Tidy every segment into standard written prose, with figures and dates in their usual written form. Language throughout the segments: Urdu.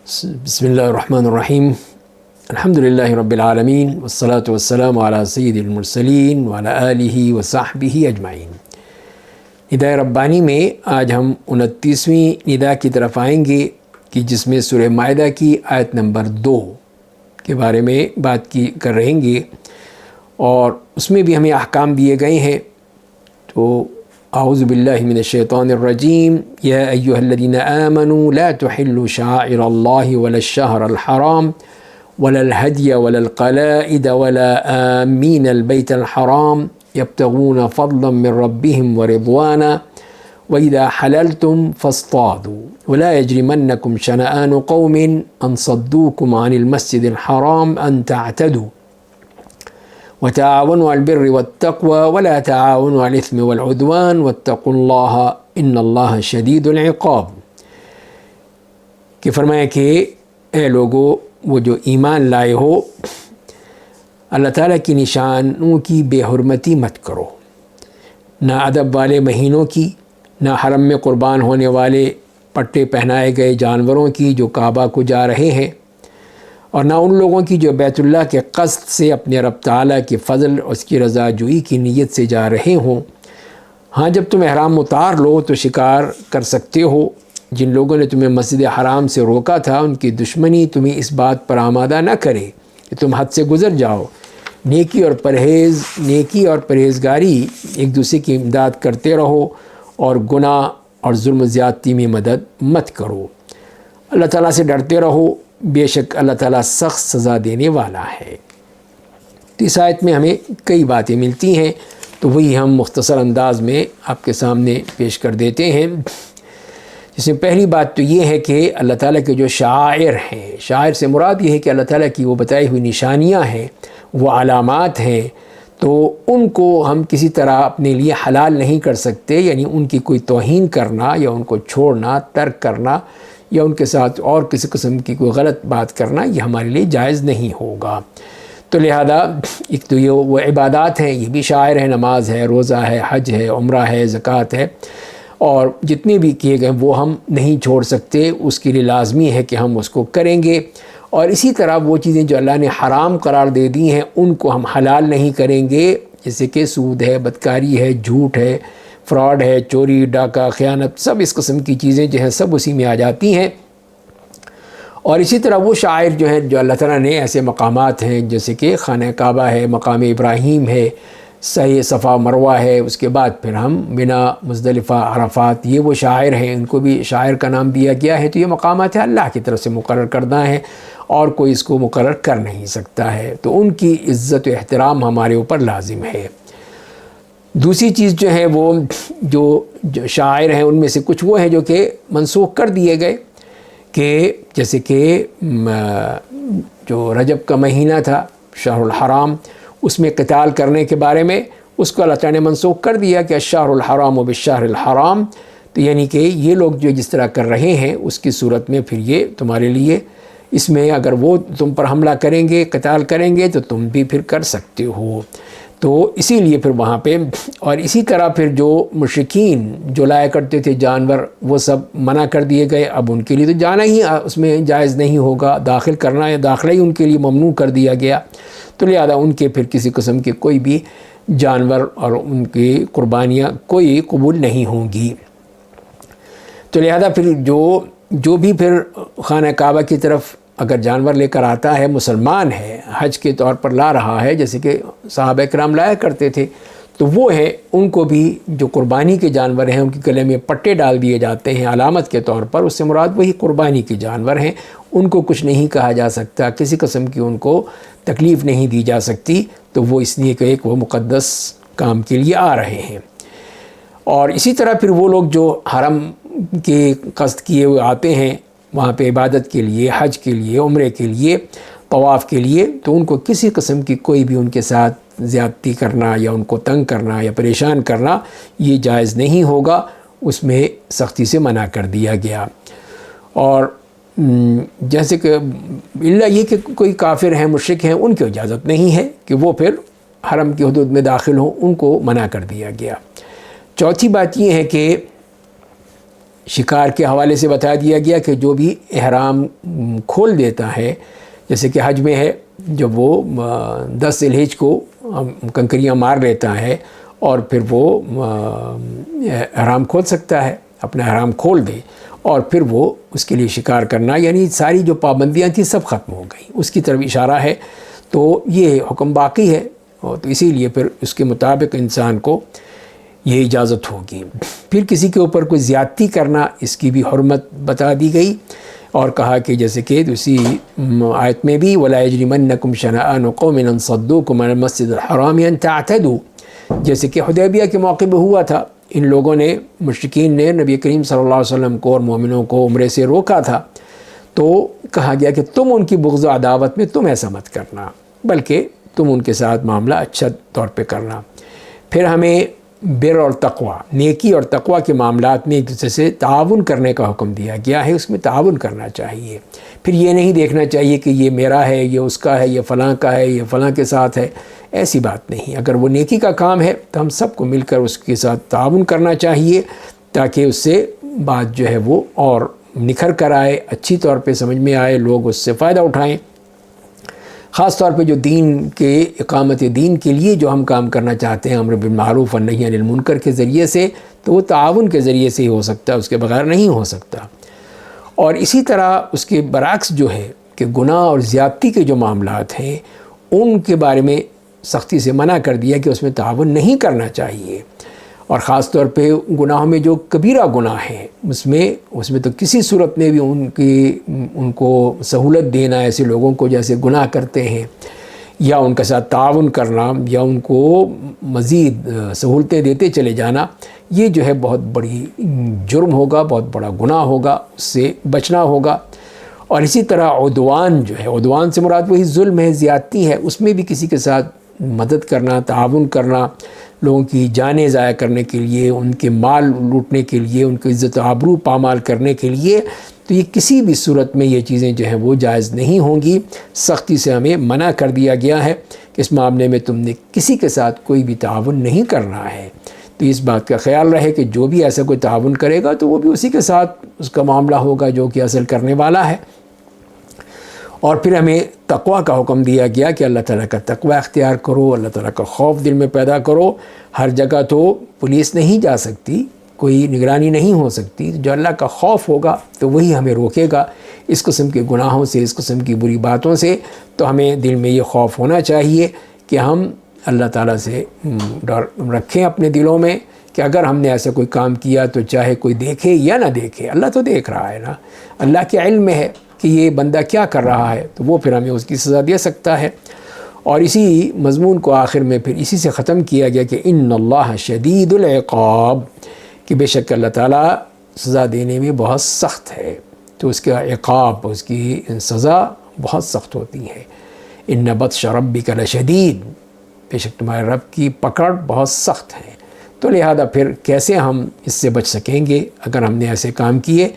بسم اللہ الرحمن الرحیم الحمد للہ رب العالمین والصلاة والسلام علی سید المرسلین وعلی آلہ وصحبہ اجمعین۔ نداء ربانی میں آج ہم 29ویں ندا کی طرف آئیں گے کہ جس میں سورہ مائدہ کی آیت نمبر 2 کے بارے میں بات کر رہیں گے، اور اس میں بھی ہمیں احکام دیے گئے ہیں۔ تو اعوذ باللہ من الشیطان الرجیم، یا ایہا الذین آمنوا لا تحلوا شعائر اللہ ولا الشہر الحرام ولا الہدی ولا القلائد ولا آمین البیت الحرام یبتغون فضلا من ربهم ورضوانا وإذا حللتم فاصطادوا ولا يجرمنكم شنآن قوم أن صدوكم عن المسجد الحرام أن تعتدوا وتعاونوا على البر والتقوى ولا تعاونوا على الإثم والعدوان واتقوا الله إن الله شديد العقاب۔ کہ فرمایا کہ اے لوگو، وہ جو ایمان لائے ہو، اللہ تعالیٰ کی نشانوں کی بے حرمتی مت کرو، نہ ادب والے مہینوں کی، نہ حرم میں قربان ہونے والے پٹے پہنائے گئے جانوروں کی جو کعبہ کو جا رہے ہیں، اور نہ ان لوگوں کی جو بیت اللہ کے قصد سے اپنے رب تعالیٰ کے فضل اور اس کی رضا جوئی کی نیت سے جا رہے ہوں۔ ہاں، جب تم احرام اتار لو تو شکار کر سکتے ہو۔ جن لوگوں نے تمہیں مسجد حرام سے روکا تھا، ان کی دشمنی تمہیں اس بات پر آمادہ نہ کرے کہ تم حد سے گزر جاؤ۔ نیکی اور پرہیزگاری ایک دوسرے کی امداد کرتے رہو، اور گناہ اور ظلم و زیادتی میں مدد مت کرو۔ اللہ تعالیٰ سے ڈرتے رہو، بے شک اللہ تعالیٰ سخت سزا دینے والا ہے۔ تو اس آیت میں ہمیں کئی باتیں ملتی ہیں، تو وہی ہم مختصر انداز میں آپ کے سامنے پیش کر دیتے ہیں۔ جس میں پہلی بات تو یہ ہے کہ اللہ تعالیٰ کے جو شعائر ہیں، شعائر سے مراد یہ ہے کہ اللہ تعالیٰ کی وہ بتائی ہوئی نشانیاں ہیں، وہ علامات ہیں، تو ان کو ہم کسی طرح اپنے لیے حلال نہیں کر سکتے، یعنی ان کی کوئی توہین کرنا یا ان کو چھوڑنا، ترک کرنا، یا ان کے ساتھ اور کسی قسم کی کوئی غلط بات کرنا، یہ ہمارے لیے جائز نہیں ہوگا۔ تو لہذا ایک تو یہ وہ عبادات ہیں، یہ بھی شاعر ہے، نماز ہے، روزہ ہے، حج ہے، عمرہ ہے، زکوٰۃ ہے، اور جتنے بھی کیے گئے وہ ہم نہیں چھوڑ سکتے، اس کے لیے لازمی ہے کہ ہم اس کو کریں گے۔ اور اسی طرح وہ چیزیں جو اللہ نے حرام قرار دے دی ہیں، ان کو ہم حلال نہیں کریں گے، جیسے کہ سود ہے، بدکاری ہے، جھوٹ ہے، فراڈ ہے، چوری، ڈاکہ، خیانت، سب اس قسم کی چیزیں جو ہیں سب اسی میں آ جاتی ہیں۔ اور اسی طرح وہ شاعر جو ہیں، جو اللہ تعالیٰ نے ایسے مقامات ہیں جیسے کہ خانہ کعبہ ہے، مقام ابراہیم ہے، سعی صفا مروہ ہے، اس کے بعد پھر ہم منا، مزدلفہ، عرفات، یہ وہ شاعر ہیں، ان کو بھی شاعر کا نام دیا گیا ہے۔ تو یہ مقامات اللہ کی طرف سے مقرر کردہ ہیں، اور کوئی اس کو مقرر کر نہیں سکتا ہے، تو ان کی عزت و احترام ہمارے اوپر لازم ہے۔ دوسری چیز جو ہے، وہ جو شاعر ہیں ان میں سے کچھ وہ ہیں جو کہ منسوخ کر دیے گئے، کہ جیسے کہ جو رجب کا مہینہ تھا، شہر الحرام، اس میں قتال کرنے کے بارے میں اس کو اللہ تعالیٰ نے منسوخ کر دیا کہ الشہر الحرام و بالشہر الحرام، تو یعنی کہ یہ لوگ جو جس طرح کر رہے ہیں اس کی صورت میں پھر یہ تمہارے لیے، اس میں اگر وہ تم پر حملہ کریں گے، قتال کریں گے، تو تم بھی پھر کر سکتے ہو۔ تو اسی لیے پھر وہاں پہ، اور اسی طرح پھر جو مشرکین جو لایا کرتے تھے جانور، وہ سب منع کر دیے گئے۔ اب ان کے لیے تو جانا ہی اس میں جائز نہیں ہوگا، داخل کرنا یا داخلہ ہی ان کے لیے ممنوع کر دیا گیا، تو لہذا ان کے پھر کسی قسم کے کوئی بھی جانور اور ان کی قربانیاں کوئی قبول نہیں ہوں گی۔ تو لہذا پھر جو بھی پھر خانہ کعبہ کی طرف اگر جانور لے کر آتا ہے، مسلمان ہے، حج کے طور پر لا رہا ہے، جیسے کہ صحابہ کرام لایا کرتے تھے، تو وہ ہے ان کو بھی جو قربانی کے جانور ہیں، ان کے گلے میں پٹے ڈال دیے جاتے ہیں علامت کے طور پر، اس سے مراد وہی قربانی کے جانور ہیں، ان کو کچھ نہیں کہا جا سکتا، کسی قسم کی ان کو تکلیف نہیں دی جا سکتی، تو وہ اس لیے کہ ایک وہ مقدس کام کے لیے آ رہے ہیں۔ اور اسی طرح پھر وہ لوگ جو حرم کے قصد کیے ہوئے آتے ہیں وہاں پہ عبادت کے لیے، حج کے لیے، عمرے کے لیے، طواف کے لیے، تو ان کو کسی قسم کی کوئی بھی ان کے ساتھ زیادتی کرنا یا ان کو تنگ کرنا یا پریشان کرنا یہ جائز نہیں ہوگا، اس میں سختی سے منع کر دیا گیا۔ اور جیسے کہ اللہ یہ کہ کوئی کافر ہیں، مشرک ہیں، ان کی اجازت نہیں ہے کہ وہ پھر حرم کی حدود میں داخل ہوں، ان کو منع کر دیا گیا۔ چوتھی بات یہ ہے کہ شکار کے حوالے سے بتا دیا گیا کہ جو بھی احرام کھول دیتا ہے، جیسے کہ حج میں ہے، جب وہ 10 ذی الحجہ کو کنکریاں مار لیتا ہے اور پھر وہ احرام کھول سکتا ہے، اپنا احرام کھول دے اور پھر وہ اس کے لیے شکار کرنا، یعنی ساری جو پابندیاں تھیں سب ختم ہو گئیں، اس کی طرف اشارہ ہے۔ تو یہ حکم باقی ہے، اور تو اسی لیے پھر اس کے مطابق انسان کو یہ اجازت ہوگی۔ پھر کسی کے اوپر کوئی زیادتی کرنا، اس کی بھی حرمت بتا دی گئی، اور کہا کہ جیسے کہ اسی آیت میں بھی وَلَا يَجْرِمَنَّكُمْ شَنَآنُ قَوْمٍ أَن صَدُّوكُمْ عَنِ الْمَسْجِدِ الْحَرَامِ أَن تَعْتَدُوا، جیسے کہ حدیبیہ کے موقع پہ ہوا تھا، ان لوگوں نے، مشرکین نے نبی کریم صلی اللہ علیہ وسلم کو اور مومنوں کو عمرے سے روکا تھا، تو کہا گیا کہ تم ان کی بغض و عداوت میں تم ایسا مت کرنا، بلکہ تم ان کے ساتھ معاملہ اچھا طور پہ کرنا۔ پھر ہمیں بر اور تقوی، نیکی اور تقوی کے معاملات میں ایک دوسرے سے تعاون کرنے کا حکم دیا گیا ہے، اس میں تعاون کرنا چاہیے۔ پھر یہ نہیں دیکھنا چاہیے کہ یہ میرا ہے، یہ اس کا ہے، یہ فلاں کا ہے، یہ فلاں کے ساتھ ہے، ایسی بات نہیں۔ اگر وہ نیکی کا کام ہے تو ہم سب کو مل کر اس کے ساتھ تعاون کرنا چاہیے، تاکہ اس سے بات جو ہے وہ اور نکھر کر آئے، اچھی طور پہ سمجھ میں آئے، لوگ اس سے فائدہ اٹھائیں۔ خاص طور پہ جو دین کے اقامت دین کے لیے جو ہم کام کرنا چاہتے ہیں، امر بالمعروف اور نہی عن المنکر کے ذریعے سے، تو وہ تعاون کے ذریعے سے ہی ہو سکتا ہے، اس کے بغیر نہیں ہو سکتا۔ اور اسی طرح اس کے برعکس جو ہے کہ گناہ اور زیادتی کے جو معاملات ہیں، ان کے بارے میں سختی سے منع کر دیا کہ اس میں تعاون نہیں کرنا چاہیے۔ اور خاص طور پہ گناہوں میں جو کبیرہ گناہ ہیں، اس میں تو کسی صورت میں بھی ان کو سہولت دینا ایسے لوگوں کو جیسے گناہ کرتے ہیں، یا ان کے ساتھ تعاون کرنا، یا ان کو مزید سہولتیں دیتے چلے جانا، یہ جو ہے بہت بڑی جرم ہوگا، بہت بڑا گناہ ہوگا، اس سے بچنا ہوگا۔ اور اسی طرح عدوان جو ہے، عدوان سے مراد وہی ظلم ہے، زیادتی ہے، اس میں بھی کسی کے ساتھ مدد کرنا، تعاون کرنا، لوگوں کی جانیں ضائع کرنے کے لیے، ان کے مال لوٹنے کے لیے، ان کی عزت و آبرو پامال کرنے کے لیے، تو یہ کسی بھی صورت میں یہ چیزیں جو ہیں وہ جائز نہیں ہوں گی۔ سختی سے ہمیں منع کر دیا گیا ہے کہ اس معاملے میں تم نے کسی کے ساتھ کوئی بھی تعاون نہیں کرنا ہے۔ تو اس بات کا خیال رہے کہ جو بھی ایسا کوئی تعاون کرے گا تو وہ بھی اسی کے ساتھ اس کا معاملہ ہوگا جو کہ اصل کرنے والا ہے۔ اور پھر ہمیں تقوی کا حکم دیا گیا کہ اللہ تعالیٰ کا تقوی اختیار کرو، اللہ تعالیٰ کا خوف دل میں پیدا کرو۔ ہر جگہ تو پولیس نہیں جا سکتی، کوئی نگرانی نہیں ہو سکتی، جو اللہ کا خوف ہوگا تو وہی ہمیں روکے گا اس قسم کے گناہوں سے، اس قسم کی بری باتوں سے۔ تو ہمیں دل میں یہ خوف ہونا چاہیے کہ ہم اللہ تعالیٰ سے ڈر رکھیں اپنے دلوں میں کہ اگر ہم نے ایسا کوئی کام کیا تو چاہے کوئی دیکھے یا نہ دیکھے، اللہ تو دیکھ رہا ہے نا، اللہ کے علم میں ہے کہ یہ بندہ کیا کر رہا ہے، تو وہ پھر ہمیں اس کی سزا دے سکتا ہے۔ اور اسی مضمون کو آخر میں پھر اسی سے ختم کیا گیا کہ ان اللہ شدید العقاب، کہ بے شک اللہ تعالیٰ سزا دینے میں بہت سخت ہے، تو اس کا عقاب، اس کی سزا بہت سخت ہوتی ہے۔ ان بطش ربک لشدید، بے شک تمہارے رب کی پکڑ بہت سخت ہے۔ تو لہذا پھر کیسے ہم اس سے بچ سکیں گے؟ اگر ہم نے ایسے کام کیے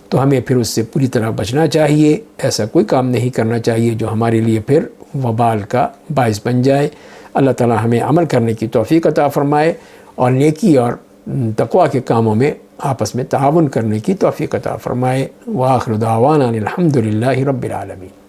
تو ہمیں پھر اس سے پوری طرح بچنا چاہیے، ایسا کوئی کام نہیں کرنا چاہیے جو ہمارے لیے پھر وبال کا باعث بن جائے۔ اللہ تعالی ہمیں عمل کرنے کی توفیق عطا فرمائے، اور نیکی اور تقوی کے کاموں میں آپس میں تعاون کرنے کی توفیق عطا فرمائے۔ وآخر دعوانا الحمد للہ رب العالمین۔